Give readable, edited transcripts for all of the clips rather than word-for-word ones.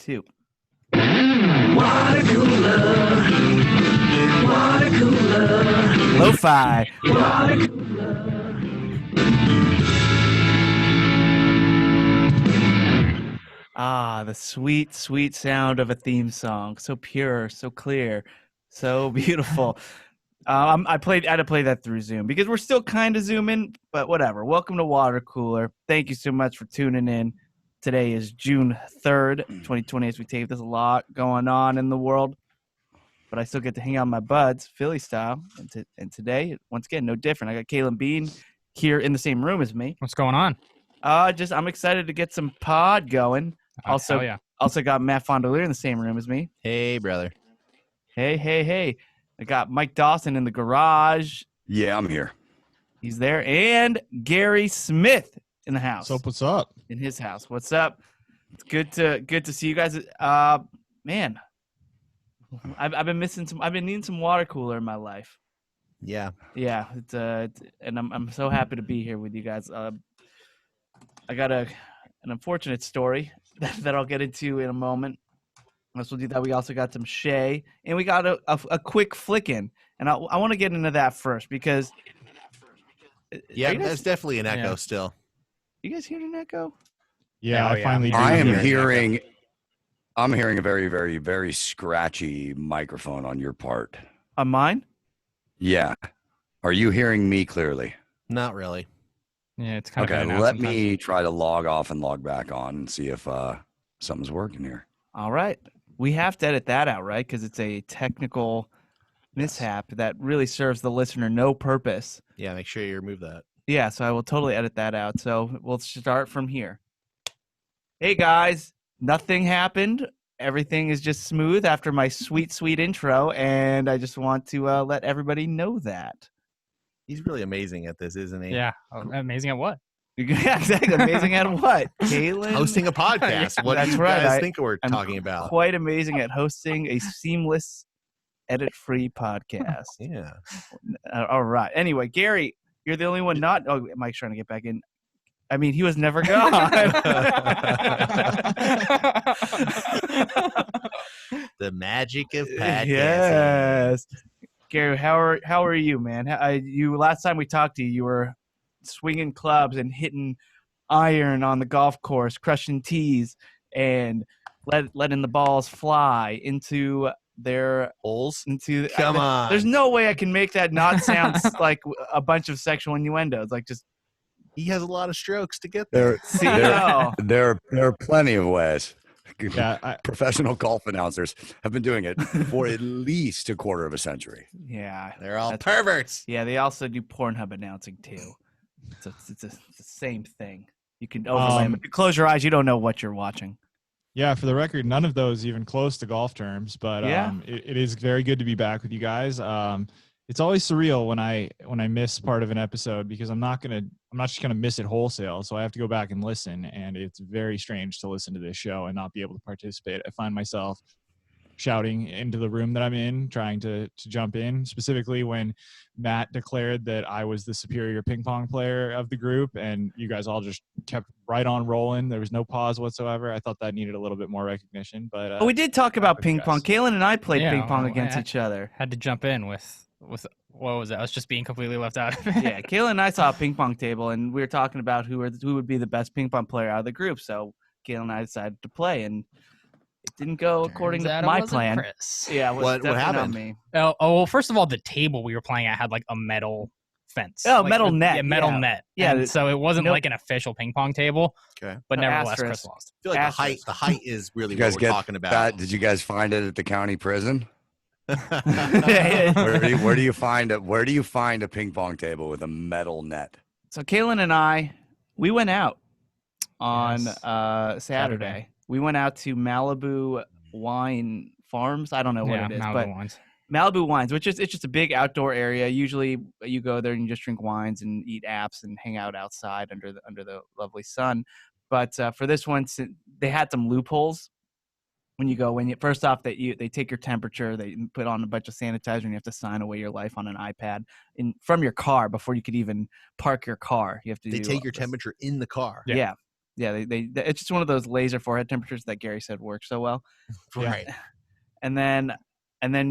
2. Watercooler. Watercooler. Lo-fi. Ah, the sweet, sweet sound of a theme song. So pure, so clear, so beautiful. I had to play that through Zoom because we're still kind of zooming, but whatever. Welcome to Watercooler. Thank you so much for tuning in. Today is June 3rd, 2020. As we tape, there's a lot going on in the world, but I still get to hang out with my buds, Philly style. And today, once again, no different. I got Caelan Biehn here in the same room as me. What's going on? I'm excited to get some pod going. Also got Matt Fondiler in the same room as me. Hey, brother. Hey. I got Mike Dawson in the garage. Yeah, I'm here. He's there. And Gary Smith in the house. What's up? In his house. What's up? It's good to see you guys. Man, I've been needing some water cooler in my life. Yeah. Yeah. And I'm so happy to be here with you guys. I got an unfortunate story that I'll get into in a moment. Once we'll do that, we also got some Shay, and we got a quick flick in. And I want to get into that first because yeah, there's definitely an echo still. You guys hearing an echo? Yeah, I finally. I'm hearing a very, very, very scratchy microphone on your part. On mine? Yeah. Are you hearing me clearly? Not really. Yeah, it's kind of okay. Let me try to log off and log back on and see if something's working here. All right. We have to edit that out, right? Because it's a technical mishap that really serves the listener no purpose. Yeah, make sure you remove that. Yeah, so I will totally edit that out. So we'll start from here. Hey, guys. Nothing happened. Everything is just smooth after my sweet, sweet intro, and I just want to let everybody know that. He's really amazing at this, isn't he? Yeah. Amazing at what? Yeah, exactly. Amazing at what? Caelan? Hosting a podcast. Yeah, what that's do you right. guys think we're I'm talking about? Quite amazing at hosting a seamless, edit-free podcast. Yeah. All right. Anyway, Gary, you're the only one not. Oh, Mike's trying to get back in. I mean, he was never gone. The magic of podcasting. Yes. Gary, how are you, man? You last time we talked to you, you were swinging clubs and hitting iron on the golf course, crushing tees, and letting the balls fly into their holes. Come on. There's no way I can make that not sound like a bunch of sexual innuendos. Like just he has a lot of strokes to get there. There are plenty of ways. Yeah, professional golf announcers have been doing it for at least a quarter of a century. Yeah, they're all perverts. Yeah, they also do Pornhub announcing too. It's the same thing. You can close your eyes. You don't know what you're watching. Yeah, for the record, none of those even close to golf terms. But it is very good to be back with you guys. It's always surreal when I miss part of an episode because I'm not just gonna miss it wholesale. So I have to go back and listen, and it's very strange to listen to this show and not be able to participate. I find myself shouting into the room that I'm in, trying to jump in, specifically when Matt declared that I was the superior ping pong player of the group, and you guys all just kept right on rolling. There was no pause whatsoever. I thought that needed a little bit more recognition. But we did talk about ping pong. Caelan and I played ping pong against each other. Had to jump in with what was that? I was just being completely left out of it. Yeah, Caelan and I saw a ping pong table, and we were talking about who would be the best ping pong player out of the group. So Caelan and I decided to play, and it didn't go according to my plan. Chris. Yeah, what happened? Me. Oh, well, first of all, the table we were playing at had like a metal fence. Oh, metal net. Yeah, metal net. Yeah, and so it wasn't like an official ping pong table. Okay, but nevertheless, Chris lost. I feel like the height is really what we're talking about. That? Did you guys find it at the county prison? Where do you find it? Where do you find a ping pong table with a metal net? So Caelan and I, we went out on Saturday. We went out to Malibu Wine Farms. I don't know what it is, but Malibu Wines, which is it's just a big outdoor area. Usually you go there and you just drink wines and eat apps and hang out outside under the lovely sun. But for this one, they had some loopholes. When you go, first off, they take your temperature, they put on a bunch of sanitizer, and you have to sign away your life on an iPad from your car before you could even park your car. You have to. They take your temperature in the car. Yeah. Yeah, it's just one of those laser forehead temperatures that Gary said works so well. Right. And then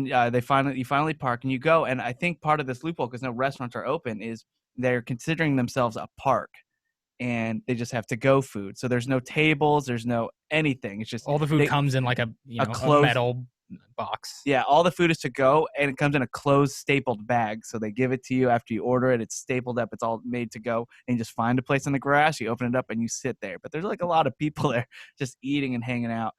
you finally park and you go. And I think part of this loophole, because no restaurants are open, is they're considering themselves a park, and they just have to-go food. So there's no tables, there's no anything. It's just all the food comes in like a metal box. Yeah, all the food is to go, and it comes in a closed stapled bag. So they give it to you after you order it. It's stapled up. It's all made to go. And you just find a place on the grass. You open it up and you sit there. But there's like a lot of people there just eating and hanging out.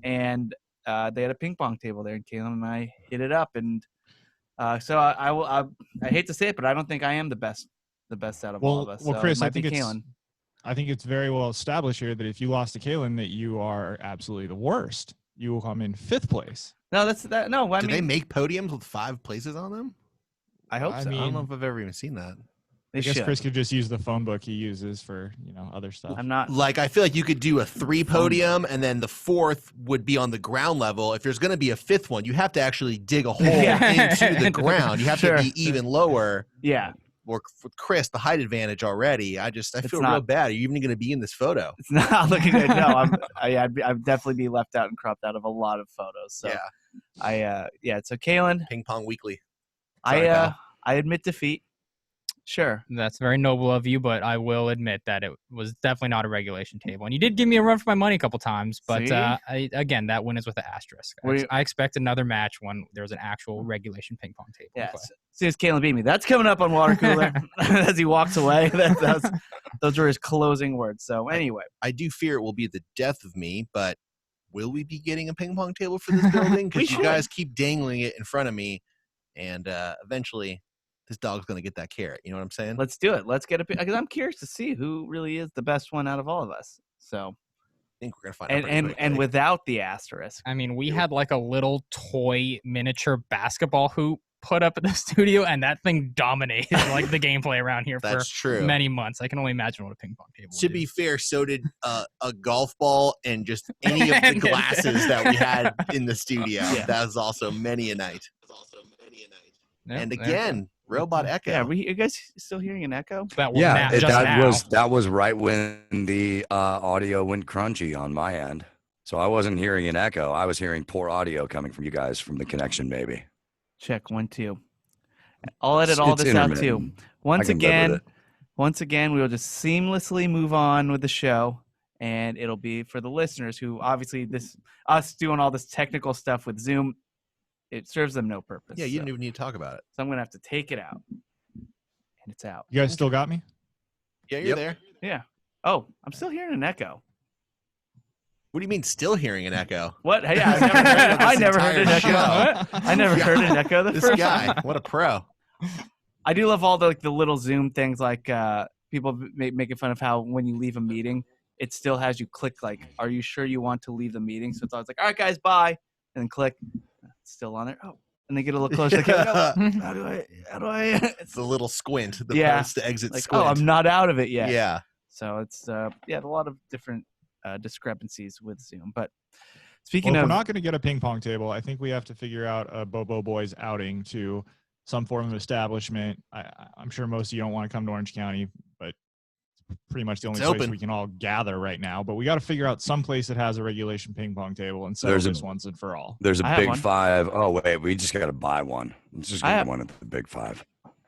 And they had a ping pong table there, and Caelan and I hit it up. And so I hate to say it, but I don't think I am the best out of all of us. Well, so Chris, I think it's very well established here that if you lost to Caelan, that you are absolutely the worst. You will come in 5th place. No, that's that. No, I mean, they make podiums with 5 places on them? I hope so. I don't know if I've ever even seen that. I guess Chris could just use the phone book he uses for other stuff. I'm not I feel like you could do a 3 podium, and then the 4th would be on the ground level. If there's going to be a 5th one, you have to actually dig a hole into the ground. You have to be even lower. Yeah. Or with Chris, the height advantage already. I feel real bad. Are you even going to be in this photo? It's not looking good. No, I'd definitely be left out and cropped out of a lot of photos. So So Caelan, Ping Pong Weekly. Sorry, I admit defeat. Sure. That's very noble of you, but I will admit that it was definitely not a regulation table. And you did give me a run for my money a couple times, but again, that win is with an asterisk. I expect another match when there's an actual regulation ping pong table. Yeah. As soon as Caelan beat me, that's coming up on Watercooler as he walks away. Those were his closing words. So anyway. I do fear it will be the death of me, but will we be getting a ping pong table for this building? Because you guys keep dangling it in front of me, and eventually this dog's going to get that carrot. You know what I'm saying? Let's do it. Let's get because I'm curious to see who really is the best one out of all of us. So I think we're going to find out. And without the asterisk. I mean, we had like a little toy miniature basketball hoop put up at the studio, and that thing dominated like the gameplay around here for many months. I can only imagine what a ping pong table would do. To be fair, so did a golf ball and just any of the glasses that we had in the studio. Yeah. That was also many a night. Yep, and again, robot echo. Yeah, are you guys still hearing an echo? That was right when the audio went crunchy on my end. So I wasn't hearing an echo. I was hearing poor audio coming from you guys from the connection, maybe. Check 1 2. I'll edit all this out too. Once again, we will just seamlessly move on with the show, and it'll be for the listeners who obviously us doing all this technical stuff with Zoom, it serves them no purpose. Yeah, you don't even need to talk about it. So I'm gonna have to take it out, and it's out. You guys still got me? Yeah, you're there. Yeah. Oh, I'm still hearing an echo. What do you mean still hearing an echo? What? Hey, I never heard an echo. What? I never heard an echo the first time. What a pro. I do love all the little Zoom things, like people making fun of how when you leave a meeting, it still has you click like, are you sure you want to leave the meeting? So it's always like, all right, guys, bye. And then click. It's still on there. Oh. And they get a little closer. Like, how do I? It's a little squint. The post to exit squint. Oh, I'm not out of it yet. Yeah. So it's a lot of different discrepancies with Zoom. But if we're not going to get a ping pong table, I think we have to figure out a Bobo Boys outing to some form of establishment. I'm sure most of you don't want to come to Orange County, but it's pretty much the only place we can all gather right now. But we got to figure out some place that has a regulation ping pong table and settle this once and for all. There's a Big Five. Oh wait, we just got to buy one. Let's just get one at the Big Five.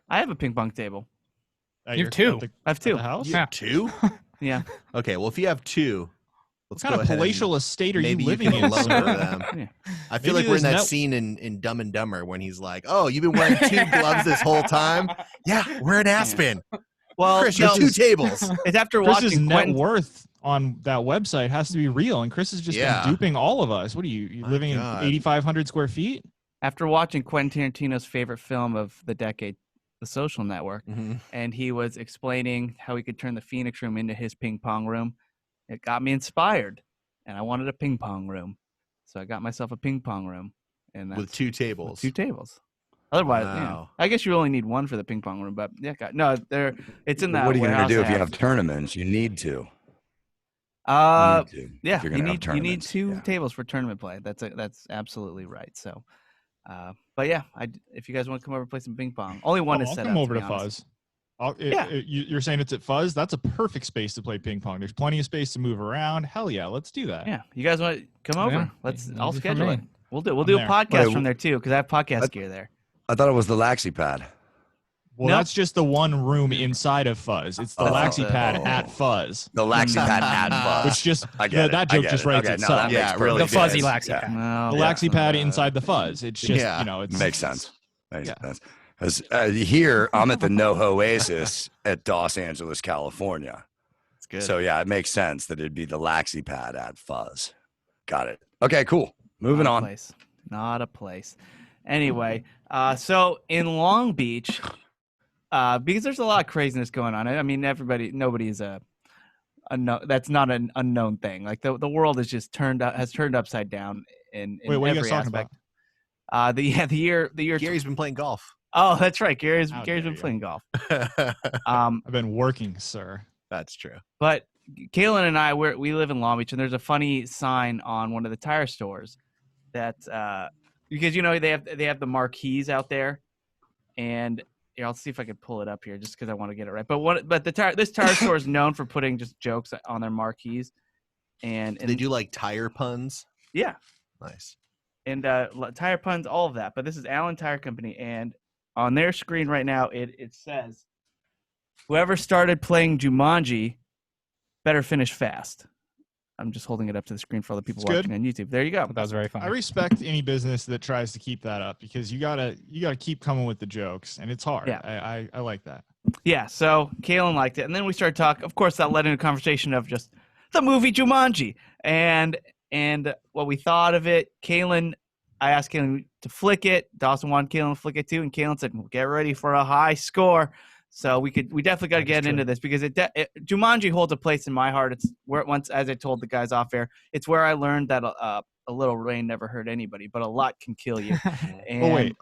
I have a ping pong table. You have 2. I have 2. House? You have 2? Yeah. Okay. Well, if you have 2. What kind of palatial estate are you living in? Them. I feel like we're in that scene in Dumb and Dumber when he's like, "Oh, you've been wearing 2 gloves this whole time." Yeah, we're in Aspen. Well, Chris, you have 2 tables. It's after Chris's watching net worth on that website has to be real, and Chris has just been duping all of us. What are you living in 8,500 square feet? After watching Quentin Tarantino's favorite film of the decade, The Social Network, and he was explaining how he could turn the Phoenix room into his ping pong room. It got me inspired, and I wanted a ping pong room. So I got myself a ping pong room. And with 2 tables. With 2 tables. Otherwise, I guess you only need 1 for the ping pong room. But it's in that. What are you going to do if you have tournaments? You need to. You need 2 tables for tournament play. That's absolutely right. So, but yeah, if you guys want to come over and play some ping pong, only one is set up. I'll come over to Fuzz. You're saying it's at Fuzz? That's a perfect space to play ping pong. There's plenty of space to move around. Hell yeah, let's do that. Yeah, you guys want to come over? I'll schedule it. We'll do a there. podcast from there too, because I have podcast gear there. I thought it was the Laxi Pad. Well, that's just the one room inside of Fuzz. It's the Laxi Pad at Fuzz. The Laxi Pad at Fuzz. Which just that joke just writes itself. The fuzzy Laxi Pad. No. The Laxi Pad inside the Fuzz. It's just it makes sense. Makes sense. Because here I'm at the NoHo Oasis at Los Angeles, California. That's good. So yeah, it makes sense that it'd be the Laxi Pad at Fuzz. Got it. Okay, cool. Moving on. Not a place. Anyway, so in Long Beach, because there's a lot of craziness going on. I mean, nobody's that's not an unknown thing. Like the world is just turned upside down in every aspect. The year Gary's been playing golf. Oh, that's right. Gary's been playing golf. I've been working, sir. That's true. But Caelan and I, we live in Long Beach, and there's a funny sign on one of the tire stores that because they have the marquees out there, and I'll see if I can pull it up here just because I want to get it right. But this tire store is known for putting just jokes on their marquees, and they do like tire puns. Yeah, nice. And tire puns, all of that. But this is Allen Tire Company, and on their screen right now, it says, "Whoever started playing Jumanji better finish fast." I'm just holding it up to the screen for all the people watching on YouTube. There you go. That was very fun. I respect any business that tries to keep that up because you gotta keep coming with the jokes, and it's hard. Yeah. I like that. Yeah. So Caelan liked it, and then we started talking. Of course, that led into a conversation of just the movie Jumanji and what we thought of it. I asked Caelan to flick it. Dawson wanted Caelan to flick it too, and Caelan said, well, "Get ready for a high score." So we definitely got to get into this because Jumanji holds a place in my heart. It's where once, as I told the guys off air, it's where I learned that a little rain never hurt anybody, but a lot can kill you. Oh wait,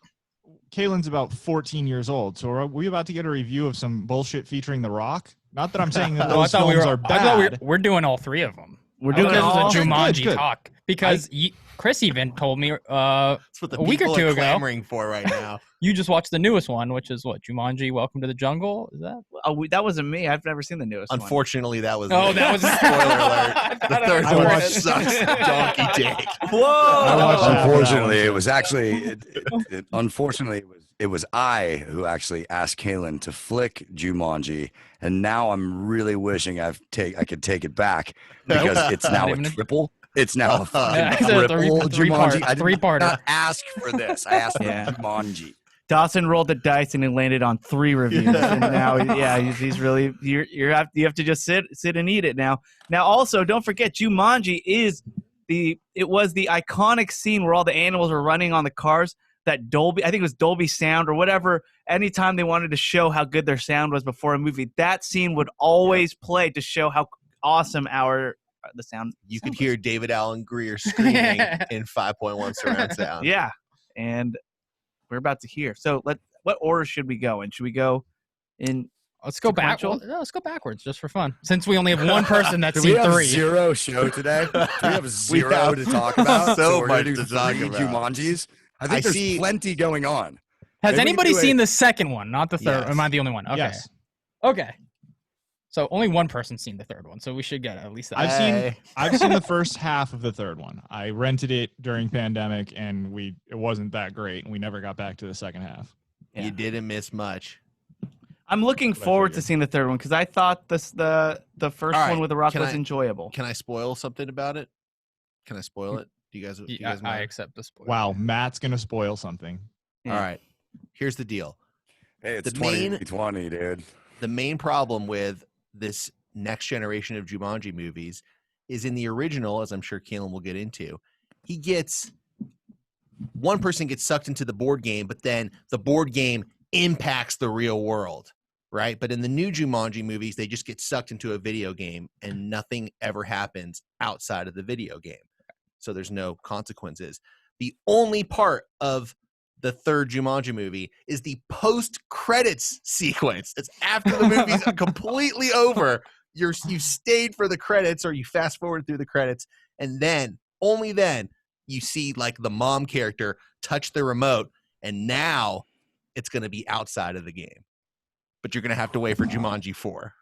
Caelan's about 14 years old, so are we about to get a review of some bullshit featuring The Rock? Not that I'm saying that those films are bad. I thought we're doing all three of them. We're doing all a Jumanji talk because Chris even told me a week or two ago. Clamoring for right now. You just watched the newest one, which is what, Jumanji: Welcome to the Jungle? Is that? That wasn't me. I've never seen the newest one. Unfortunately, that was. Oh, that was spoiler alert. The third one sucks. Donkey dick. Whoa! Unfortunately, it was actually. Unfortunately, it was I who actually asked Caelan to flick Jumanji, and now I'm really wishing I could take it back because it's now a triple. It's now a triple Jumanji. I did not ask for this. I asked for Jumanji. Dawson rolled the dice and he landed on 3 reviews, and now he's really you have to just sit and eat it now. Now also don't forget Jumanji was the iconic scene where all the animals were running on the cars. That Dolby, I think it was Dolby Sound or whatever. Anytime they wanted to show how good their sound was before a movie, that scene would always play to show how awesome the sound. You could hear David Alan Grier screaming in 5.1 surround sound. Yeah, and we're about to hear. So what order should we go in? Should we go in? Let's go back. Let's go backwards just for fun. Since we only have one person that's seen 3. Zero show today. Do we have zero to talk about? So much to talk about. Jumanjis. I think there's plenty going on. Has anybody seen the second one, not the third? Yes. Am I the only one? Okay. Yes. Okay. So only one person's seen the third one, so we should get at least that. I've seen the first half of the third one. I rented it during pandemic, and it wasn't that great, and we never got back to the second half. Yeah. You didn't miss much. I'm looking forward to seeing the third one because I thought the first one with The Rock was enjoyable. Can I spoil something about it? Can I spoil it? Do you guys I accept the spoiler. Wow, Matt's gonna spoil something. Yeah. All right. Here's the deal. Hey, it's 2020, dude. The main problem with this next generation of Jumanji movies is in the original, as I'm sure Caelan will get into, one person gets sucked into the board game, but then the board game impacts the real world, right? But in the new Jumanji movies, they just get sucked into a video game and nothing ever happens outside of the video game. So there's no consequences. The only part of the third Jumanji movie is the post-credits sequence. It's after the movie's completely over. You stayed for the credits or you fast forward through the credits, and then, only then, you see like the mom character touch the remote, and now it's going to be outside of the game. but you're gonna have to wait for Jumanji 4.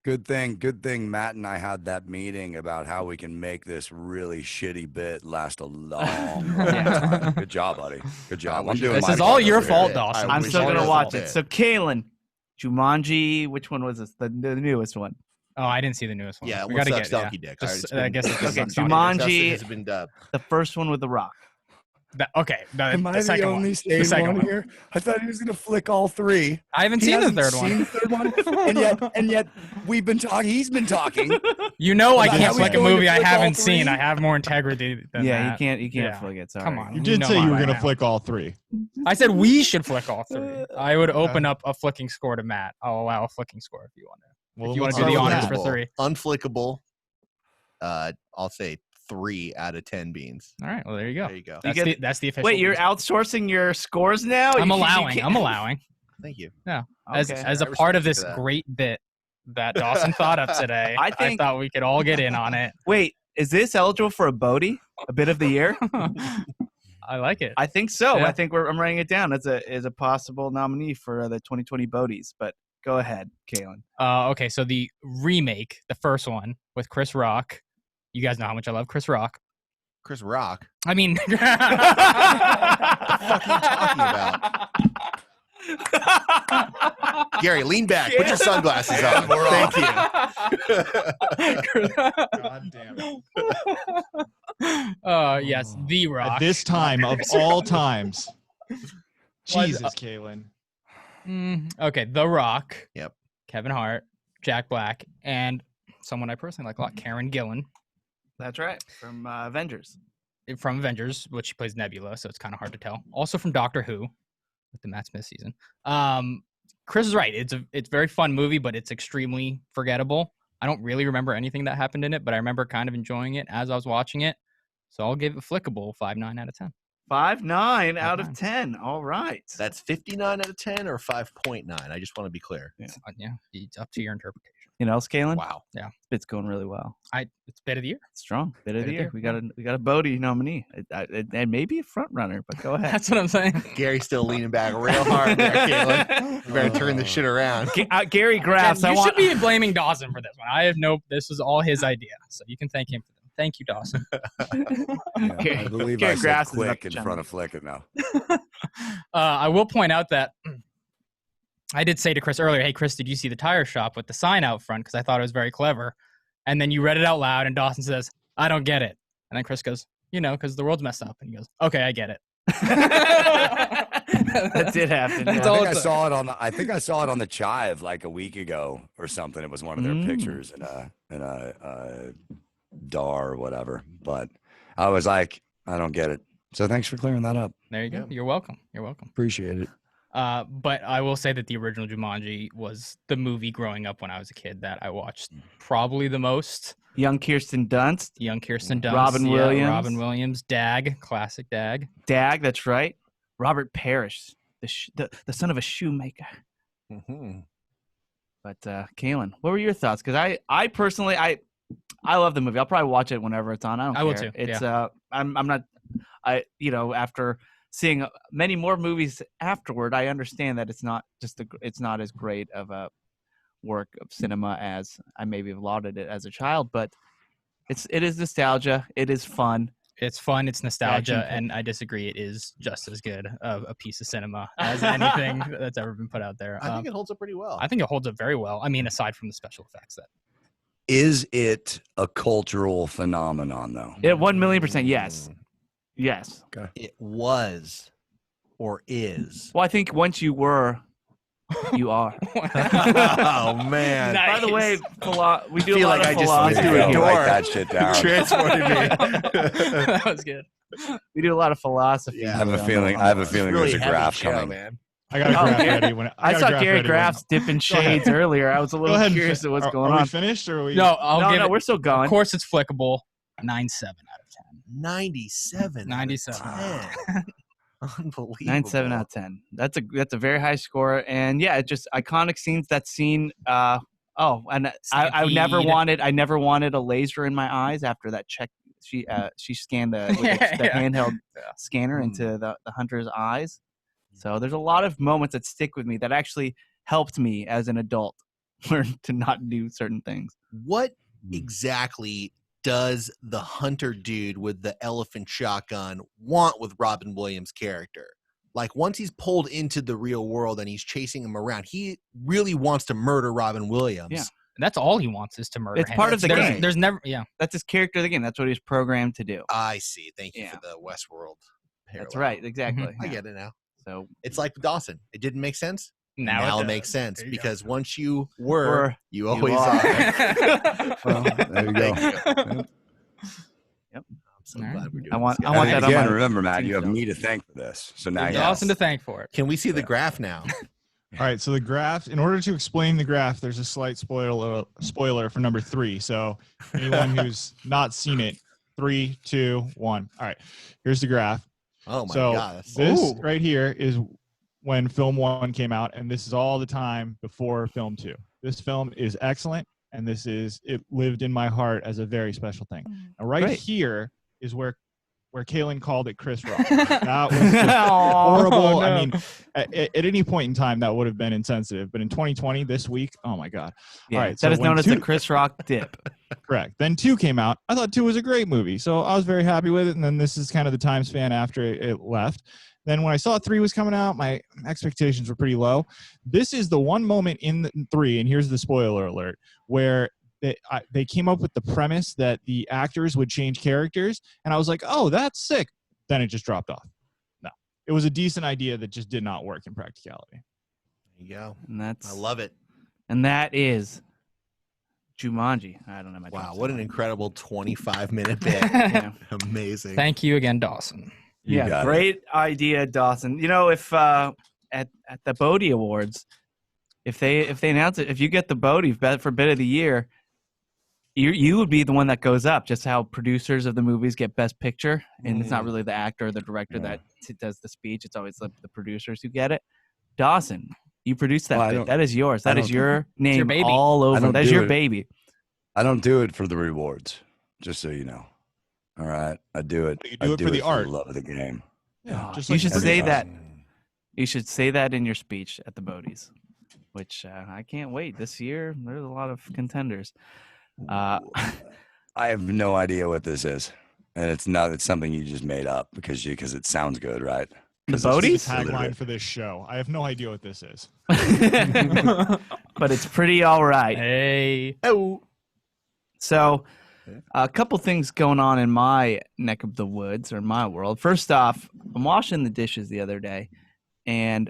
Good thing Matt and I had that meeting about how we can make this really shitty bit last a long time. Good job, buddy. Good job. This is all your fault, Dawson. I'm still going to watch it. So, Caelan, Jumanji, which one was this? The newest one. Oh, I didn't see the newest one. Yeah, we got to get Donkey Dick. I guess it's okay. Jumanji has been dubbed. The first one with The Rock. Am I the only sane one here? I thought he was going to flick all three. I haven't seen the third one. and yet we've been talking. He's been talking. I can't flick a movie I haven't seen. I have more integrity than that. You can't flick it. Sorry. Come on. You did say you were going to flick all three. I said we should flick all three. I would open up a flicking score to Matt. I'll allow a flicking score if you want to. Well, if you want to do the honors for 3. Unflickable. I'll say 3 out of 10 beans. All right. Well, there you go. There you go. That's the official. Wait, you're outsourcing your scores now? I'm allowing. Thank you. Yeah. Okay. As a part of this great bit that Dawson thought up today, I thought we could all get in on it. Wait, is this eligible for a BOTY? A bit of the year? I like it. I think so. Yeah. I think I'm writing it down as a possible nominee for the 2020 BOTYs. But go ahead, Caelan. Okay, so the remake, the first one with Chris Rock. You guys know how much I love Chris Rock. Chris Rock? I mean... What the fuck are you talking about? Gary, lean back. Put your sunglasses on. Thank you. God damn it. Yes, The Rock. At this time of all times. Jesus, Caelan. Okay, The Rock. Yep. Kevin Hart, Jack Black, and someone I personally like a lot, Karen Gillan. That's right. From Avengers. From Avengers, which she plays Nebula, so it's kind of hard to tell. Also from Doctor Who, with the Matt Smith season. Chris is right. It's a very fun movie, but it's extremely forgettable. I don't really remember anything that happened in it, but I remember kind of enjoying it as I was watching it. So I'll give it flickable 5.9 out of 10. 5.9 out of 10. All right. That's 59 out of 10 or 5.9. I just want to be clear. Yeah, it's up to your interpretation. You know, Caelan? Wow. Yeah. It's going really well. It's bit of the year. Strong. Bit of the year. We got a BOTY nominee. And maybe a front runner, but go ahead. That's what I'm saying. Gary's still leaning back real hard there, Caelan. You better turn this shit around. Gary Graffs. You should be blaming Dawson for this one. This was all his idea. So you can thank him for that. Thank you, Dawson. I believe I said quick in front of Flick it now. I will point out that I did say to Chris earlier, hey, Chris, did you see the tire shop with the sign out front? Because I thought it was very clever. And then you read it out loud, and Dawson says, I don't get it. And then Chris goes, because the world's messed up. And he goes, okay, I get it. That did happen. I think I saw it on the Chive like a week ago or something. It was one of their pictures in a DAR or whatever. But I was like, I don't get it. So thanks for clearing that up. There you go. You're welcome. Appreciate it. But I will say that the original Jumanji was the movie growing up when I was a kid that I watched probably the most. Young Kirsten Dunst. Robin Williams. Dag. Classic Dag. That's right. Robert Parrish, the son of a shoemaker. Mm-hmm. But Caelan, what were your thoughts? Because I personally I love the movie. I'll probably watch it whenever it's on. I will too. It's I'm not after seeing many more movies afterward, I understand that it's not as great of a work of cinema as I maybe have lauded it as a child, but it is nostalgia. It is fun. It's fun. It's nostalgia, and I disagree. It is just as good of a piece of cinema as anything that's ever been put out there. I think it holds up pretty well. I think it holds up very well. I mean, aside from the special effects. Is it a cultural phenomenon, though? 1,000,000%, yes. Yes. Okay. It was or is. Well, I think once you were, you are. Oh, man. Nice. By the way, we do a lot of philosophy. Write that shit down. Transported me. That was good. We do a lot of philosophy. I have a feeling there's a graph show, coming. Man. I got a graph ready. I saw Gary Graff's dipping shades earlier. I was a little curious at what's going on. Are we finished or are we? No, we're still going. Of course, it's flickable. 9.7 out of 10. 97. 97. 10. Unbelievable. 9.7 out of 10. That's a very high score, and yeah, it just iconic scenes. That scene. I never wanted a laser in my eyes after that check. She scanned the handheld scanner into the hunter's eyes. So there's a lot of moments that stick with me that actually helped me as an adult learn to not do certain things. What exactly does the hunter dude with the elephant shotgun want with Robin Williams' character? Like, once he's pulled into the real world and he's chasing him around, he really wants to murder Robin Williams. Yeah. That's all he wants is to murder It's him. part of the game. There's never, yeah. That's his character of the game. That's what he's programmed to do. I see. Thank you for the Westworld parallel. That's right. Exactly. I get it now. So it's like Dawson. It didn't make sense. Now it makes sense because once you were, you always are. Well, there you go. Yep. I'm so glad we're doing I want And that again, on my remember, Matt, you have tombstone. me to thank for this. So now Dawson to thank for it. Can we see the graph now? All right, so the graph, in order to explain the graph, there's a slight spoiler for number 3. So anyone who's not seen it, 3, 2, 1. All right, here's the graph. Oh my God. This right here is when film 1 came out, and this is all the time before film 2. This film is excellent, and it lived in my heart as a very special thing. Now, here is where Caelan called it Chris Rock. That was just horrible. No. I mean, at any point in time, that would have been insensitive. But in 2020, this week, oh my God. Yeah, all right, that is known as the Chris Rock dip. Correct. Then 2 came out. I thought 2 was a great movie. So I was very happy with it. And then this is kind of the time span after it left. Then when I saw 3 was coming out, my expectations were pretty low. This is the one moment in 3, and here's the spoiler alert, where they came up with the premise that the actors would change characters, and I was like, oh, that's sick. Then it just dropped off. No. It was a decent idea that just did not work in practicality. There you go. And I love it. And that is Jumanji. I don't know my Wow, what an incredible 25-minute bit. Yeah. Amazing. Thank you again, Dawson. Yeah, great idea, Dawson. You know, if at the BOTY Awards, if they announce it, if you get the BOTY for Bit of the Year, you would be the one that goes up. Just how producers of the movies get Best Picture, and it's not really the actor or the director that does the speech. It's always the producers who get it. Dawson, you produced that bit. That is yours. That is your name all over. That's your baby. I don't do it for the rewards, just so you know. All right, I do it. You do it for the art. The love of the game. Yeah, you should say that. You should say that in your speech at the BOTYs, which I can't wait. This year, there's a lot of contenders. I have no idea what this is, and it's something you just made up because it sounds good, right? The BOTYs tagline for this show. I have no idea what this is, but it's pretty all right. Hey, so a couple things going on in my neck of the woods or my world. First off, I'm washing the dishes the other day, and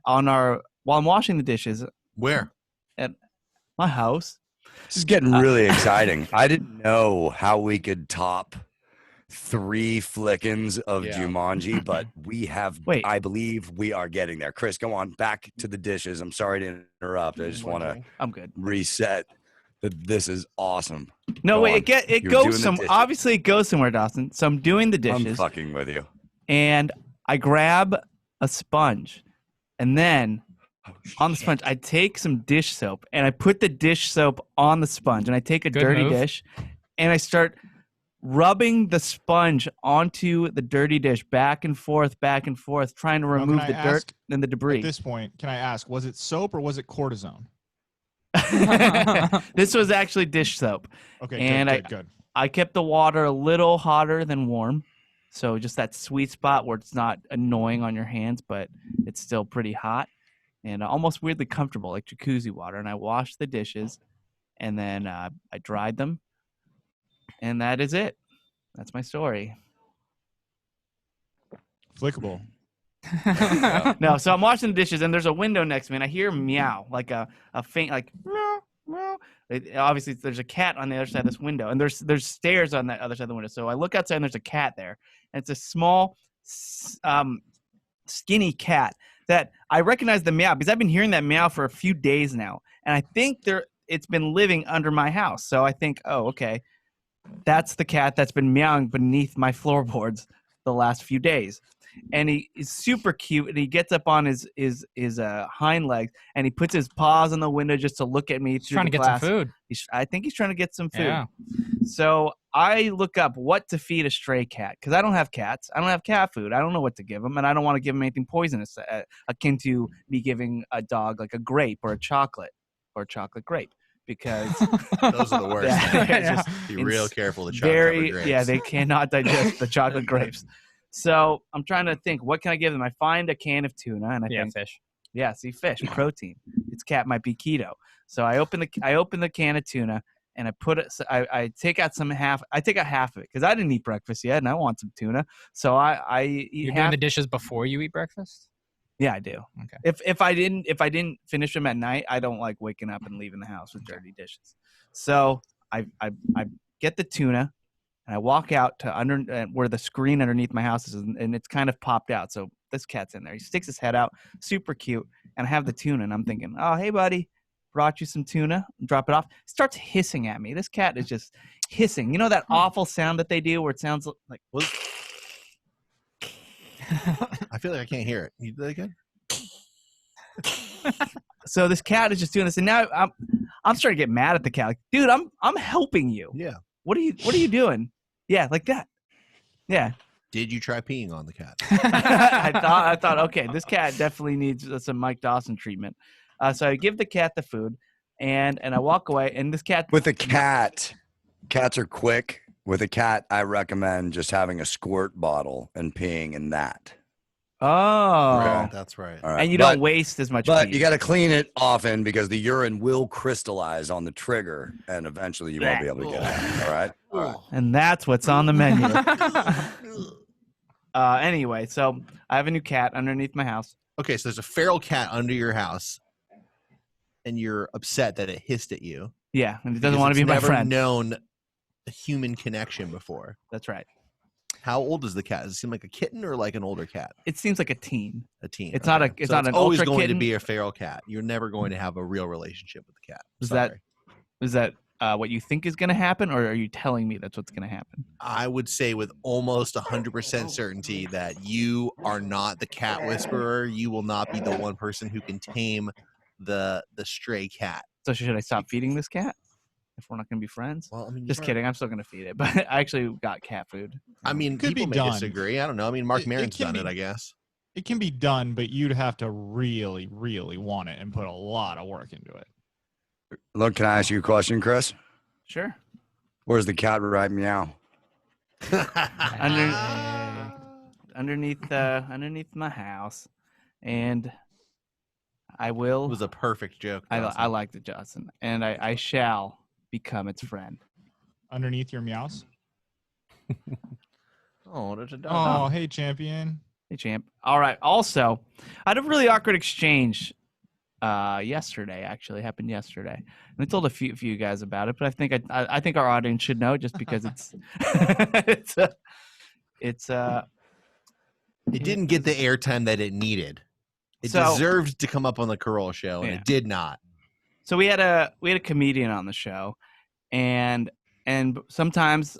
while I'm washing the dishes, where at my house. This is getting really exciting. I didn't know how we could top 3 flickings of Jumanji, but we have. Wait. I believe we are getting there. Chris, go on back to the dishes. I'm sorry to interrupt. I just want to. I'm good. Reset. This is awesome. No, wait. It goes some. Obviously, it goes somewhere, Dawson. So I'm doing the dishes. I'm fucking with you. And I grab a sponge, and then. On the sponge, I take some dish soap and I put the dish soap on the sponge, and I take a dirty dish and I start rubbing the sponge onto the dirty dish back and forth, trying to remove the dirt and the debris. At this point, can I ask, was it soap or was it cortisone? This was actually dish soap. Okay, and good. I kept the water a little hotter than warm. So just that sweet spot where it's not annoying on your hands, but it's still pretty hot. And almost weirdly comfortable, like jacuzzi water. And I washed the dishes, and then I dried them, and that is it. That's my story. Flickable. No, so I'm washing the dishes, and there's a window next to me, and I hear meow, like a faint, like meow, meow. Obviously, there's a cat on the other side of this window, and there's stairs on that other side of the window. So I look outside, and there's a cat there, and it's a small, skinny cat. That I recognize the meow because I've been hearing that meow for a few days now, and I think it's been living under my house. So I think, oh, okay, that's the cat that's been meowing beneath my floorboards the last few days, and he is super cute, and he gets up on his hind legs, and he puts his paws on the window just to look at me. He's trying to get some food. I think he's trying to get some food. Yeah. So I look up what to feed a stray cat because I don't have cats. I don't have cat food. I don't know what to give them, and I don't want to give them anything poisonous, akin to me giving a dog like a grape or a chocolate grape, because those are the worst. Just be real careful to chocolate grapes. Yeah, they cannot digest the chocolate grapes. So I'm trying to think, what can I give them? I find a can of tuna, and I think fish. Yeah, see, fish, protein. Its cat might be keto. So I open the can of tuna, and I put it. I take out half of it because I didn't eat breakfast yet, and I want some tuna. So I eat You're half. doing the dishes before you eat breakfast? Yeah, I do. Okay. If I didn't finish them at night, I don't like waking up and leaving the house with dirty dishes. So I get the tuna, and I walk out to where the screen underneath my house is, and it's kind of popped out. So this cat's in there. He sticks his head out, super cute, and I have the tuna, and I'm thinking, oh, hey, buddy, brought you some tuna. Drop it off. Starts hissing at me. This cat is just hissing. You know that awful sound that they do where it sounds like. I feel like I can't hear it. You do that again? So this cat is just doing this, and now I'm starting to get mad at the cat. Like, dude, I'm helping you. Yeah. What are you doing? Yeah, like that. Yeah. Did you try peeing on the cat? I thought, okay, this cat definitely needs some Mike Dawson treatment. So I give the cat the food, and I walk away, and this cat. With a cat, cats are quick. With a cat, I recommend just having a squirt bottle and peeing in that. Oh, okay. That's right. All right. And you don't waste as much. But you got to clean it often because the urine will crystallize on the trigger, and eventually you won't be able to get it. All right. All right. And that's what's on the menu. Anyway, so I have a new cat underneath my house. Okay, so there's a feral cat under your house, and you're upset that it hissed at you. Yeah, and it doesn't want to be my friend. Never known a human connection before. That's right. How old is the cat? Does it seem like a kitten or like an older cat? It seems like a teen. A teen. It's not an always ultra going kitten. to be a feral cat. You're never going to have a real relationship with the cat. Is that what you think is going to happen, or are you telling me that's what's going to happen? I would say with almost 100% certainty that you are not the cat whisperer. You will not be the one person who can tame the stray cat. So should I stop feeding this cat if we're not going to be friends? Well, I mean, just kidding. I'm still going to feed it, but I actually got cat food. I mean, people may disagree. I don't know. I mean, Mark Maron's done it, I guess. It can be done, but you'd have to really, really want it and put a lot of work into it. Look, can I ask you a question, Chris? Sure. Where's the cat right meow? Underneath my house, and I will. It was a perfect joke. I liked it, Johnson, and I shall become its friend. Underneath your meows. Oh, there's a dog. Oh, hey, champion. Hey, champ. All right. Also, I had a really awkward exchange yesterday. Actually, happened yesterday, and I told a few guys about it. But I think our audience should know just because it didn't get the airtime that it needed. It deserved to come up on the Carroll show, and it did not. So we had a comedian on the show, and sometimes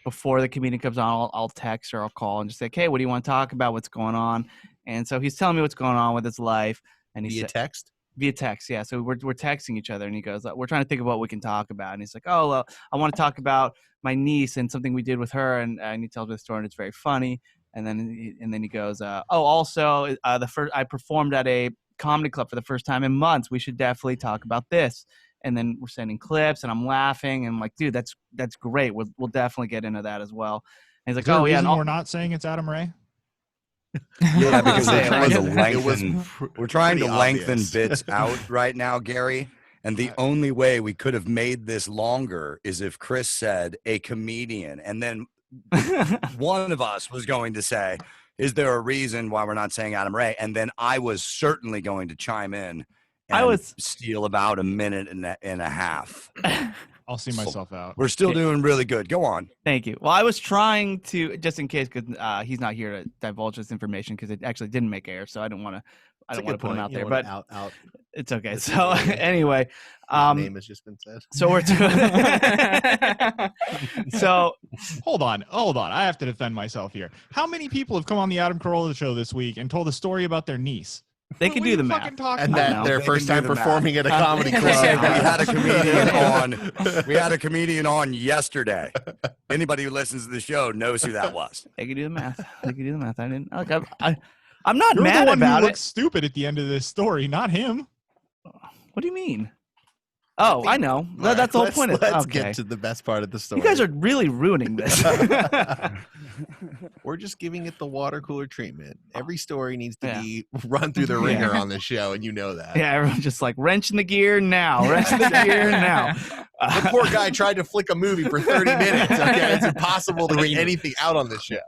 before the comedian comes on, I'll text or I'll call and just say, "Hey, what do you want to talk about? What's going on?" And so he's telling me what's going on with his life, and he text. Via text, yeah. So we're texting each other, and he goes, "We're trying to think of what we can talk about." And he's like, "Oh, well, I want to talk about my niece and something we did with her." And he tells me the story, and it's very funny. And then he goes, also, I performed at a comedy club for the first time in months. We should definitely talk about this. And then we're sending clips, and I'm laughing, and I'm like, dude, that's great. We'll definitely get into that as well. And he's like, oh yeah, we're not saying it's Adam Ray. Yeah, because we're trying to lengthen bits out right now, Gary. And the only way we could have made this longer is if Chris said a comedian, and then one of us was going to say, is there a reason why we're not saying Adam Ray? And then I was certainly going to chime in and steal about a minute and a half. I'll see myself out. We're still doing really good. Go on. Thank you. Well, I was trying to, just in case, because he's not here to divulge this information because it actually didn't make air, so I don't want to put him out there. But out. It's okay. So anyway, name has just been said. So we're so hold on. I have to defend myself here. How many people have come on the Adam Carolla show this week and told a story about their niece? They can do the math. And that their first time performing at a comedy club. We had a comedian on yesterday. Anybody who listens to the show knows who that was. They can do the math. I didn't. Like, I'm not You're mad the one about who it. looks stupid at the end of this story, not him. What do you mean? Oh, I know. That's the whole point of it. Let's get to the best part of the story. You guys are really ruining this. We're just giving it the water cooler treatment. Every story needs to be run through the ringer on this show, and you know that. Yeah, everyone's just like, wrench in the gear now. The poor guy tried to flick a movie for 30 minutes. Okay, it's impossible to bring anything out on this show.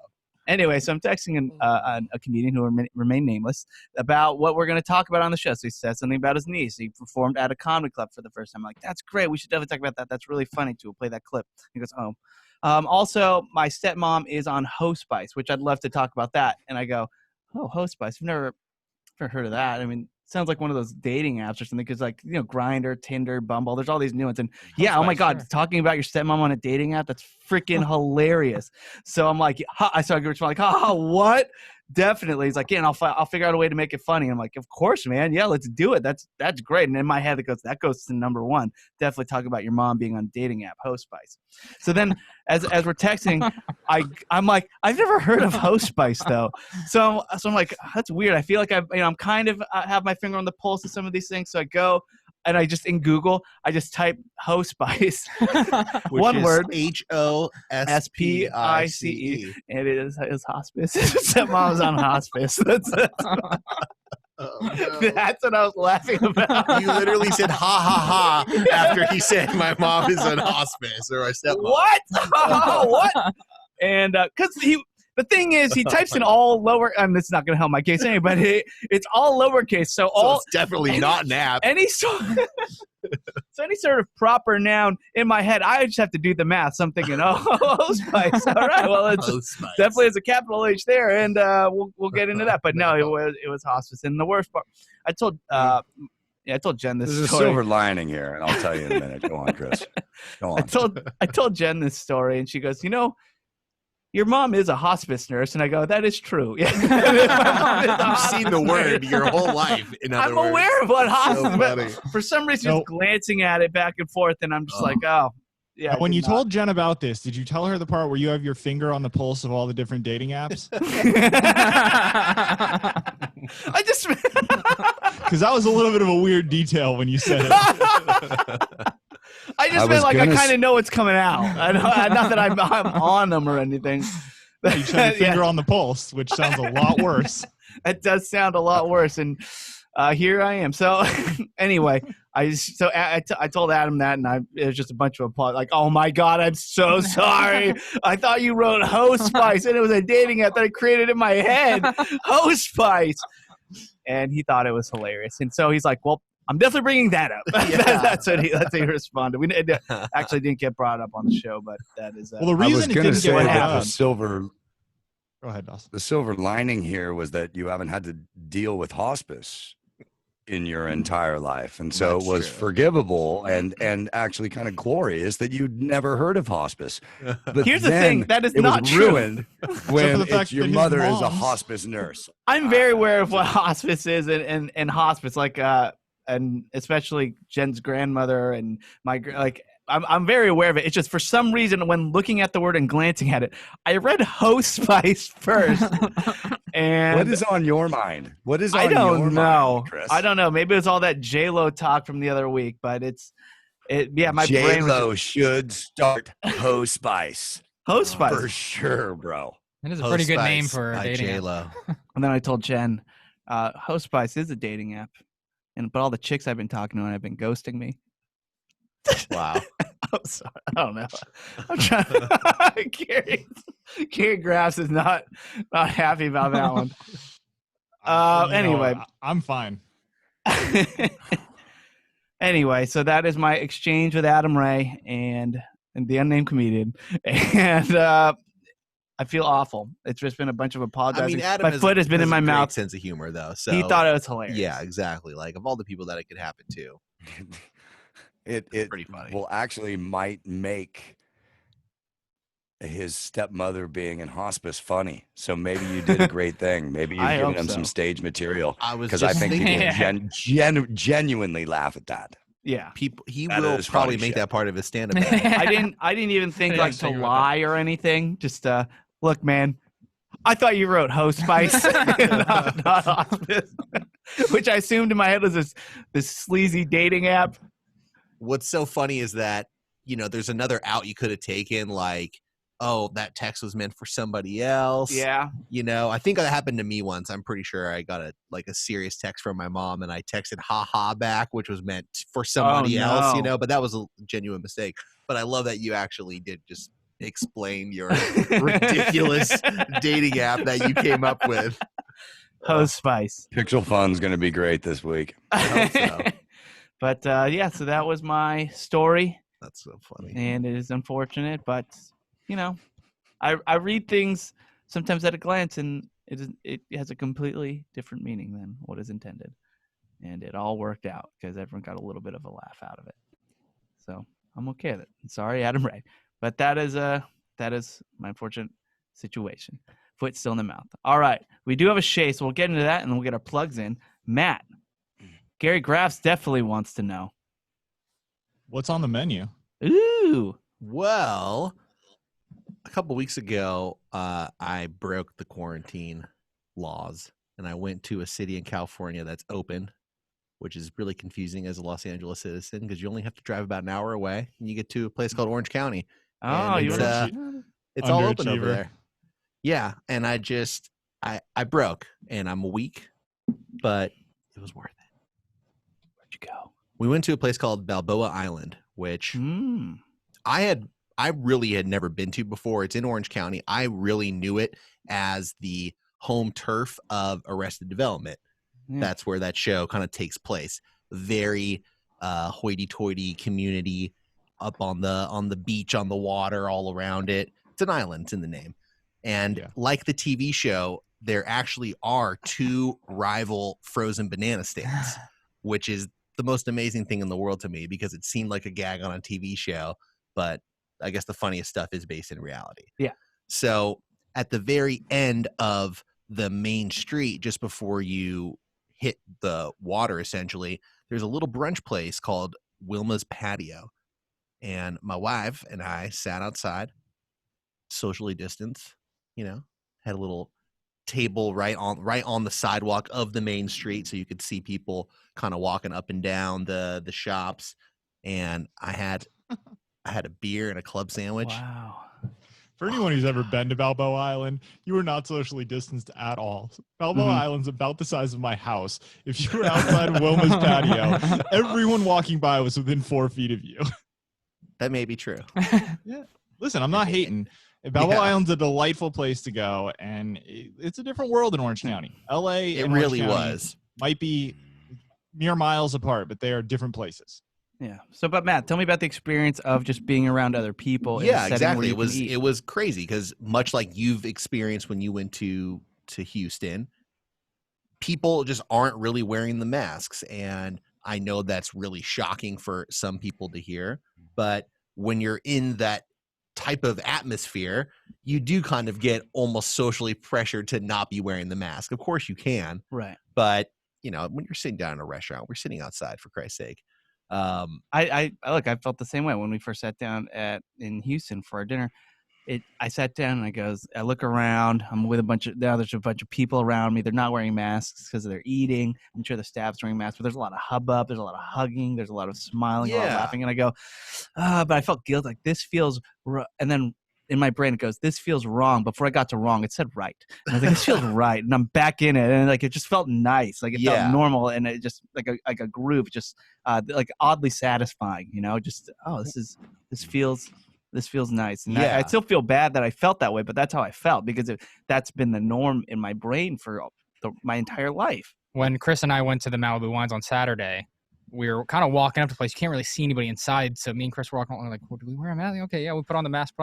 Anyway, so I'm texting a comedian who will remain nameless about what we're going to talk about on the show. So he said something about his niece. He performed at a comedy club for the first time. I'm like, that's great. We should definitely talk about that. That's really funny, too. We'll play that clip. He goes, oh. Also, my stepmom is on Hospice, which I'd love to talk about that. And I go, oh, Hospice. I've never heard of that. I mean, sounds like one of those dating apps or something because, like, you know, Grindr, Tinder, Bumble, there's all these new ones. And yeah, oh my God, talking about your stepmom on a dating app, that's freaking hilarious. So I'm like, I saw a good response, like, what? Definitely. He's like, yeah, and I'll figure out a way to make it funny. And I'm like, of course, man. Yeah, let's do it. That's great. And in my head, that goes to number one. Definitely talk about your mom being on a dating app, Hospice. So then as we're texting, I'm like, I've never heard of Hospice though. So I'm like, that's weird. I feel like I'm kind of have my finger on the pulse of some of these things. So I go and I just in Google, I just type Hospice, one word, HOSPICE, and it is hospice. Stepmom's on hospice. That's Oh, no. That's what I was laughing about. You literally said ha ha ha after he said my mom is on hospice or my stepmom. What? What? And because the thing is, he types in all lower. It's not going to help my case anyway, but it's all lowercase. So it's definitely not an app. So any sort of proper noun in my head, I just have to do the math. So I'm thinking, Hospice. All right, well, it's definitely has a capital H there, and we'll get into that. But no, it was hospice. And the worst part, I told Jen this. There's a silver lining here, and I'll tell you in a minute. Go on, Chris. Go on. I told Jen this story, and she goes, your mom is a hospice nurse, and I go, that is true. Yeah. You've seen the word your whole life. I'm aware of what hospice is, but for some reason, just glancing at it back and forth, and I'm just like, oh, yeah. Now, when you told Jen about this, did you tell her the part where you have your finger on the pulse of all the different dating apps? I just because that was a little bit of a weird detail when you said it. I just meant like I kind of know what's coming out. Not that I'm on them or anything. You have your finger on the pulse, which sounds a lot worse. It does sound a lot worse, and here I am. So anyway, I told Adam that, and it was just a bunch of applause. Like, oh my God, I'm so sorry. I thought you wrote Hospice, and it was a dating app that I created in my head. Hospice, and he thought it was hilarious, and so he's like, well, I'm definitely bringing that up. Yeah. That's what he responded. We actually didn't get brought up on the show, but that is. Well, the reason it didn't get brought up. Go ahead, Dawson. The silver lining here was that you haven't had to deal with hospice in your entire life, and so it was forgivable and actually kind of glorious that you'd never heard of hospice. But here's the thing: that is not true. Ruined when your mother is a hospice nurse. I'm very aware of what hospice is and hospice, like. And especially Jen's grandmother and I'm very aware of it. It's just for some reason when looking at the word and glancing at it, I read Hospice first. And what is on your mind? What is on I don't your know. Mind, Chris? I don't know. Maybe it's all that J-Lo talk from the other week, but my J-Lo should start Hospice. Hospice for sure, bro. That is a pretty good name for a dating J-Lo. app. And then I told Jen, Hospice is a dating app. But all the chicks I've been talking to have been ghosting me. Wow. I'm sorry. I don't know. I'm trying. Gary Graffs is not happy about that one. Anyway, I'm fine. Anyway, so that is my exchange with Adam Ray and the unnamed comedian, and I feel awful. It's just been a bunch of apologizing. I mean, Adam my foot has been in my mouth. Sense of humor, though. So he thought it was hilarious. Yeah, exactly. Like of all the people that it could happen to, it pretty funny. Will actually might make his stepmother being in hospice funny. So maybe you did a great thing. Maybe you've given him some stage material. Because I think people genuinely laugh at that. Yeah, he will probably make that part of his stand-up. I didn't even think like to lie or anything. Just look, man. I thought you wrote Host Spice, not hospice, which I assumed in my head was this sleazy dating app. What's so funny is that, there's another out you could have taken, like, oh, that text was meant for somebody else. Yeah. I think that happened to me once. I'm pretty sure I got a serious text from my mom, and I texted ha back, which was meant for somebody else, but that was a genuine mistake. But I love that you actually did just explain your ridiculous dating app that you came up with. Host Spice. Pixel Fun's going to be great this week. I hope so. But so that was my story. That's so funny. And it is unfortunate, but I read things sometimes at a glance, and it has a completely different meaning than what is intended. And it all worked out because everyone got a little bit of a laugh out of it. So I'm okay with it. Sorry, Adam Ray. But that is my unfortunate situation. Foot still in the mouth. All right. We do have a Shay, so we'll get into that, and then we'll get our plugs in. Matt, Gary Graffs definitely wants to know. What's on the menu? Ooh. Well, a couple weeks ago, I broke the quarantine laws, and I went to a city in California that's open, which is really confusing as a Los Angeles citizen because you only have to drive about an hour away, and you get to a place called Orange County. Oh, it's all open over there. Yeah, and I broke, and I'm weak, but it was worth it. Where'd you go? We went to a place called Balboa Island, which I really had never been to before. It's in Orange County. I really knew it as the home turf of Arrested Development. Yeah. That's where that show kind of takes place. Very hoity-toity community up on the beach, on the water, all around it. It's an island. It's in the name. And like the TV show, there actually are 2 rival frozen banana stands, which is the most amazing thing in the world to me because it seemed like a gag on a TV show, but I guess the funniest stuff is based in reality. Yeah. So at the very end of the main street, just before you hit the water, essentially, there's a little brunch place called Wilma's Patio. And my wife and I sat outside, socially distanced, had a little table right on the sidewalk of the main street so you could see people kind of walking up and down the shops. And I had a beer and a club sandwich. Wow. For anyone who's ever been to Balboa Island, you are not socially distanced at all. Balboa Island's about the size of my house. If you were outside of Wilma's patio, everyone walking by was within 4 feet of you. That may be true. Yeah. Listen, I'm not hating. Balboa Island's a delightful place to go, and it's a different world in Orange County. L.A. It really was. Might be mere miles apart, but they are different places. Yeah. So, but Matt, tell me about the experience of just being around other people. Yeah, exactly. It was crazy because much like you've experienced when you went to Houston, people just aren't really wearing the masks, and I know that's really shocking for some people to hear. But when you're in that type of atmosphere, you do kind of get almost socially pressured to not be wearing the mask. Of course, you can, right? But when you're sitting down in a restaurant, we're sitting outside for Christ's sake. I felt the same way when we first sat down in Houston for our dinner. I sat down and I look around. I'm with there's a bunch of people around me. They're not wearing masks because they're eating. I'm sure the staff's wearing masks, but there's a lot of hubbub. There's a lot of hugging. There's a lot of smiling, a lot of laughing. And I go, but I felt guilty. Like this feels, and then in my brain it goes, this feels wrong. Before I got to wrong, it said right. And I was like, this feels right. And I'm back in it, and it just felt nice. Like it felt normal, and it just like a groove, just like oddly satisfying. Just this feels nice. And I still feel bad that I felt that way, but that's how I felt because that's been the norm in my brain for my entire life. When Chris and I went to the Malibu Wines on Saturday, we were kind of walking up to the place. You can't really see anybody inside. So me and Chris were walking along, like, well, do we wear a mask? Okay, yeah, we put on the mask.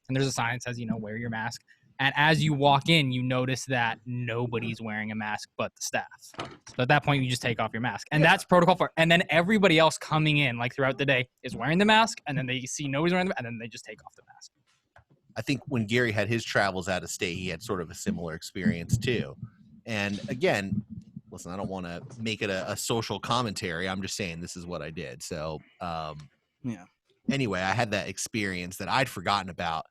And there's a sign that says, wear your mask. And as you walk in, you notice that nobody's wearing a mask but the staff. So at that point, you just take off your mask. And that's protocol for. And then everybody else coming in, like throughout the day, is wearing the mask. And then they see nobody's wearing the mask. And then they just take off the mask. I think when Gary had his travels out of state, he had sort of a similar experience too. And again, listen, I don't want to make it a social commentary. I'm just saying this is what I did. So, anyway, I had that experience that I'd forgotten about.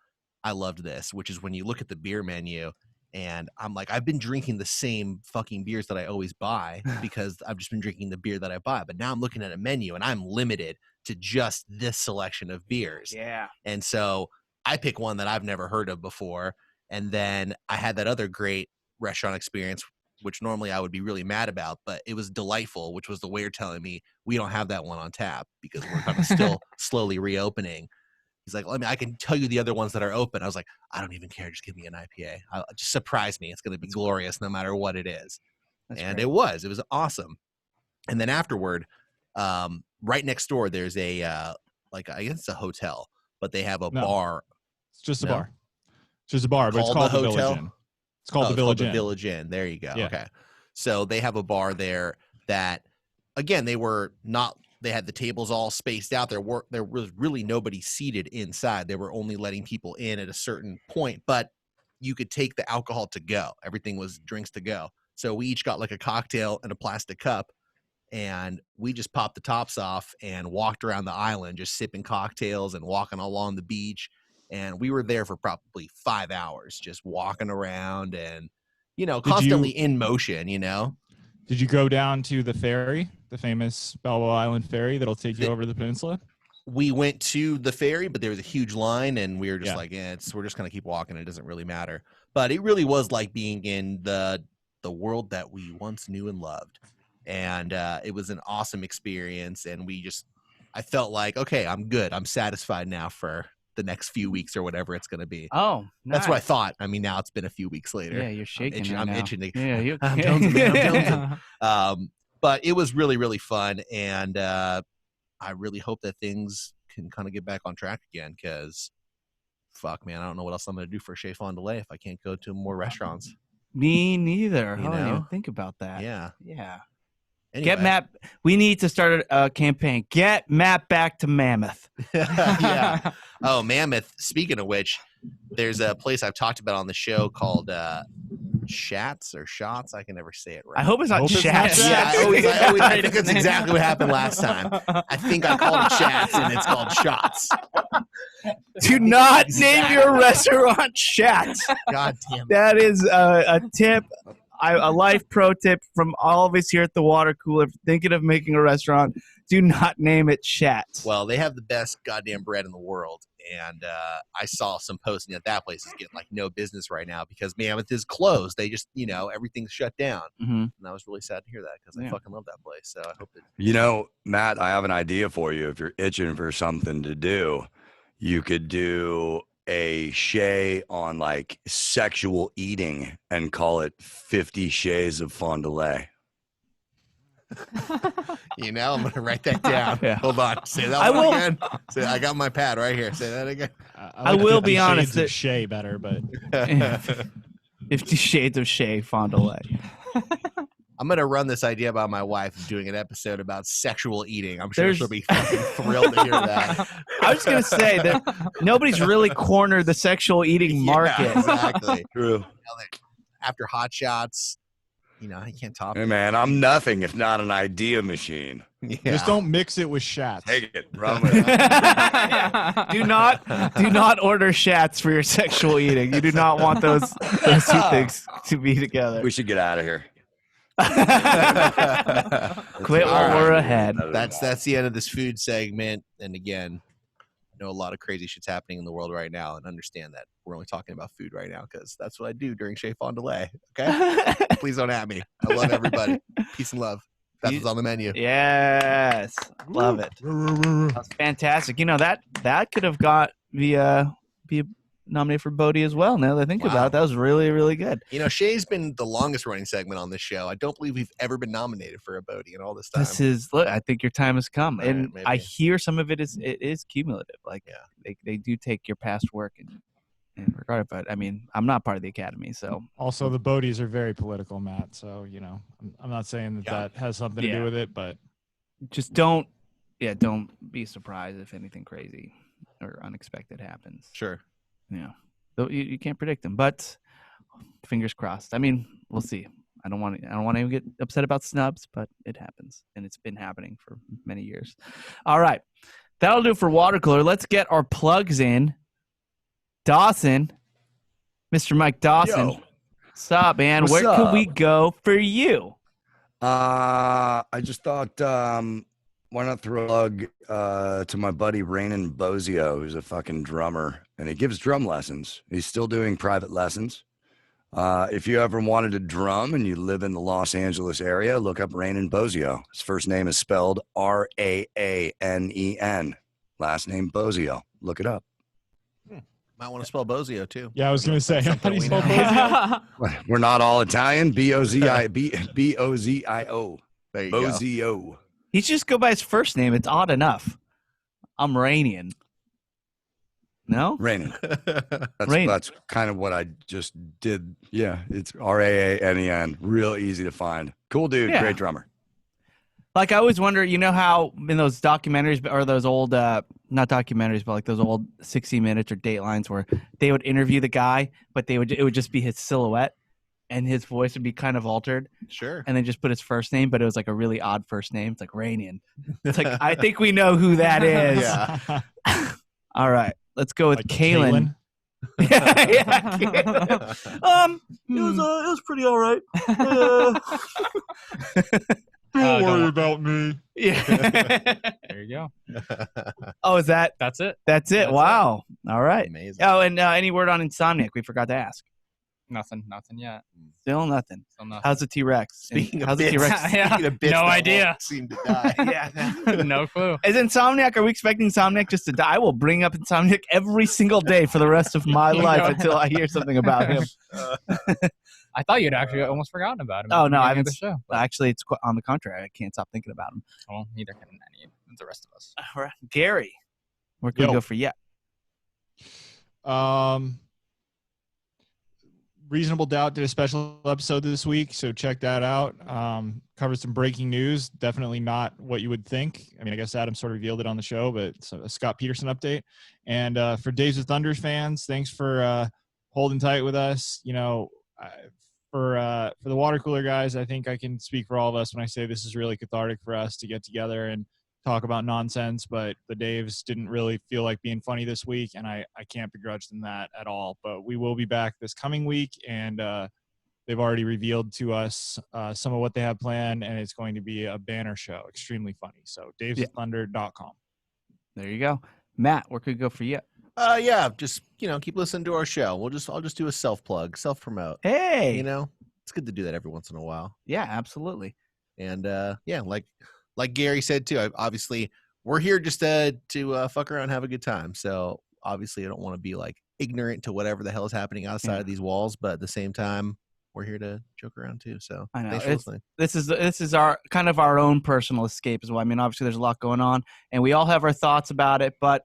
I loved this, which is when you look at the beer menu and I'm like, I've been drinking the same fucking beers that I always buy because I've just been drinking the beer that I buy. But now I'm looking at a menu and I'm limited to just this selection of beers. Yeah. And so I pick one that I've never heard of before. And then I had that other great restaurant experience, which normally I would be really mad about, but it was delightful, which was the waiter telling me we don't have that one on tap because we're kind of still slowly reopening. He's like, I can tell you the other ones that are open. I was like, I don't even care. Just give me an IPA. Just surprise me. It's going to be glorious no matter what it is. And great. It was awesome. And then afterward, right next door, there's a, I guess it's a hotel, but they have a bar. It's just a bar. It's just a bar, but it's called the Village Inn. It's called the Village Inn. The Village Inn. There you go. Yeah. Okay. So they have a bar there that, again, they had the tables all spaced out. There was really nobody seated inside. They were only letting people in at a certain point, but you could take the alcohol to go. Everything was drinks to go. So we each got like a cocktail and a plastic cup, and we just popped the tops off and walked around the island, just sipping cocktails and walking along the beach. And we were there for probably 5 hours, just walking around and, constantly in motion, Did you go down to the ferry, the famous Balboa Island ferry that'll take you over the peninsula? We went to the ferry, but there was a huge line, and we were just we're just going to keep walking. It doesn't really matter. But it really was like being in the world that we once knew and loved. And it was an awesome experience. And I felt like, okay, I'm good. I'm satisfied now for the next few weeks or whatever it's going to be. Oh, nice. That's what I thought. I mean, now it's been a few weeks later. Yeah, you're shaking. I'm itching to. Yeah, I'm jonesing, man. I'm jonesing. But it was really, really fun, and I really hope that things can kind of get back on track again. Because, fuck, man, I don't know what else I'm going to do for Chez Fondiler if I can't go to more restaurants. Me neither. I didn't even think about that. Yeah. Anyway. Get Matt. We need to start a campaign. Get Matt back to Mammoth. Yeah. Oh, Mammoth. Speaking of which, there's a place I've talked about on the show called Shats or Shots. I can never say it right. I hope it's not Shats. Yeah, I think that's exactly what happened last time. I think I called it Shats and it's called Shots. Do not name your restaurant Shats. God damn it. That is a tip. A life pro tip from all of us here at the Watercooler. Thinking of making a restaurant, do not name it Shats. Well, they have the best goddamn bread in the world, and I saw some posting that place is getting like no business right now because Mammoth is closed. They just, everything's shut down, and I was really sad to hear that because I fucking love that place. So I hope that. Matt, I have an idea for you. If you're itching for something to do, you could do a Chez on like sexual eating and call it 50 Shades of Fondiler. I'm gonna write that down. Yeah. Hold on, say that one again. I got my pad right here. Say that again. I will be honest. Shades of Chez better, but 50 Shades of Chez Fondiler. I'm going to run this idea by my wife doing an episode about sexual eating. I'm sure she'll be fucking thrilled to hear that. I was going to say that nobody's really cornered the sexual eating market. Exactly. True. After Hot Shots, you can't top it. Hey, man, I'm nothing if not an idea machine. Yeah. Just don't mix it with Shats. Take it. Run with it. Do not order Shats for your sexual eating. You do not want those two things to be together. We should get out of here. Quit while we're ahead. That's the end of this food segment. And again, I know a lot of crazy shit's happening in the world right now, and understand that we're only talking about food right now because that's what I do during Chez Fondiler. Okay, please don't at me. I love everybody. Peace and love. That's what's on the menu. Yes, love it. That's fantastic. That could have got be nominated for BOTY as well. Now that I think about it, that was really, really good. Shay's been the longest running segment on this show. I don't believe we've ever been nominated for a BOTY in all this time. Look, I think your time has come. All and right, I hear some of it is cumulative. Like they do take your past work and regard it. But I mean, I'm not part of the Academy, so. Also, the BOTYs are very political, Matt. So, I'm not saying that has something to do with it, but. Just don't be surprised if anything crazy or unexpected happens. Sure. Yeah. You can't predict them, but fingers crossed. I mean, we'll see. I don't want to get upset about snubs, but it happens, and it's been happening for many years. All right, that'll do for Watercooler. Let's get our plugs in. Dawson, Mr. Mike Dawson. Yo. What's up, man? Where could we go for you? I just thought, why not throw a plug to my buddy Rainin Bozio, who's a fucking drummer, and he gives drum lessons. He's still doing private lessons. If you ever wanted to drum and you live in the Los Angeles area, look up Rainin Bozio. His first name is spelled Raanen. Last name Bozio. Look it up. Might want to spell Bozio too. Yeah, I was going to say, how do you spell Bozio? We're not all Italian. B-O-Z-I-O. There you Bozio. go. He should just go by his first name. It's odd enough. I'm Rainian. No? Rainin. That's kind of what I just did. Yeah, it's Raanen. Real easy to find. Cool dude. Yeah. Great drummer. Like, I always wonder, you know how in those documentaries or those old, not documentaries, but like those old 60 Minutes or Datelines where they would interview the guy, but it would just be his silhouette and his voice would be kind of altered. Sure. And then just put his first name, but it was like a really odd first name. It's like Rainian. It's like, I think we know who that is. Yeah. All right. Let's go with like Caelan. Yeah, Caelan. It was pretty all right. Don't worry about me. Yeah. There you go. Oh, that's it? That's it. Wow. All right. Amazing. Oh, and any word on Insomniac? We forgot to ask. Nothing yet. Still nothing. Still nothing. How's the T-Rex? Speaking how's of the T-Rex? speaking of bits No that idea. won't seem to die. Yeah. No clue. Is Insomniac? Are we expecting Insomniac just to die? I will bring up Insomniac every single day for the rest of my life until I hear something about him. I thought you'd actually almost forgotten about him. Oh no, I haven't. The show. Actually, it's on the contrary. I can't stop thinking about him. Well, neither can any of the rest of us. All right. Gary, where can we go for you? Reasonable Doubt did a special episode this week, so check that out. Covered some breaking news. Definitely not what you would think. I mean, I guess Adam sort of revealed it on the show, but it's a Scott Peterson update. And for Days of Thunder fans, thanks for holding tight with us. You know, for the Watercooler guys, I think I can speak for all of us when I say this is really cathartic for us to get together and talk about nonsense, but the Daves didn't really feel like being funny this week, and I can't begrudge them that at all. But we will be back this coming week, and they've already revealed to us some of what they have planned, and it's going to be a banner show. Extremely funny. So davesofthunder.com. There you go. Matt, where could we go for you? Yeah, just keep listening to our show. I'll just do a self-plug, self-promote. Hey, it's good to do that every once in a while. Yeah, absolutely. And like Gary said too, obviously we're here just to fuck around and have a good time. So obviously I don't want to be like ignorant to whatever the hell is happening outside of these walls, but at the same time we're here to joke around too. So I know. Thanks for listening. This is our kind of our own personal escape as well. I mean, obviously there's a lot going on and we all have our thoughts about it, but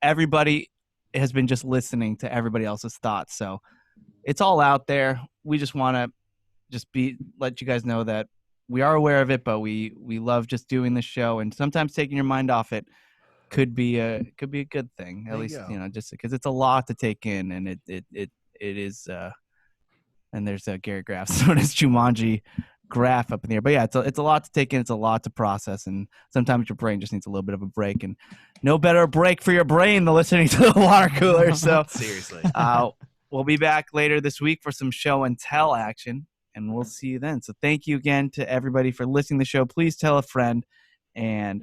everybody has been just listening to everybody else's thoughts. So it's all out there. We just want to let you guys know that we are aware of it, but we love just doing the show, and sometimes taking your mind off it could be a good thing. At least just because it's a lot to take in, and it is. And there's a Gary Graff known as Jumanji graph up in the air, but yeah, it's a lot to take in. It's a lot to process, and sometimes your brain just needs a little bit of a break, and no better break for your brain than listening to the Watercooler. So seriously, we'll be back later this week for some show and tell action. And we'll see you then. So thank you again to everybody for listening to the show. Please tell a friend. And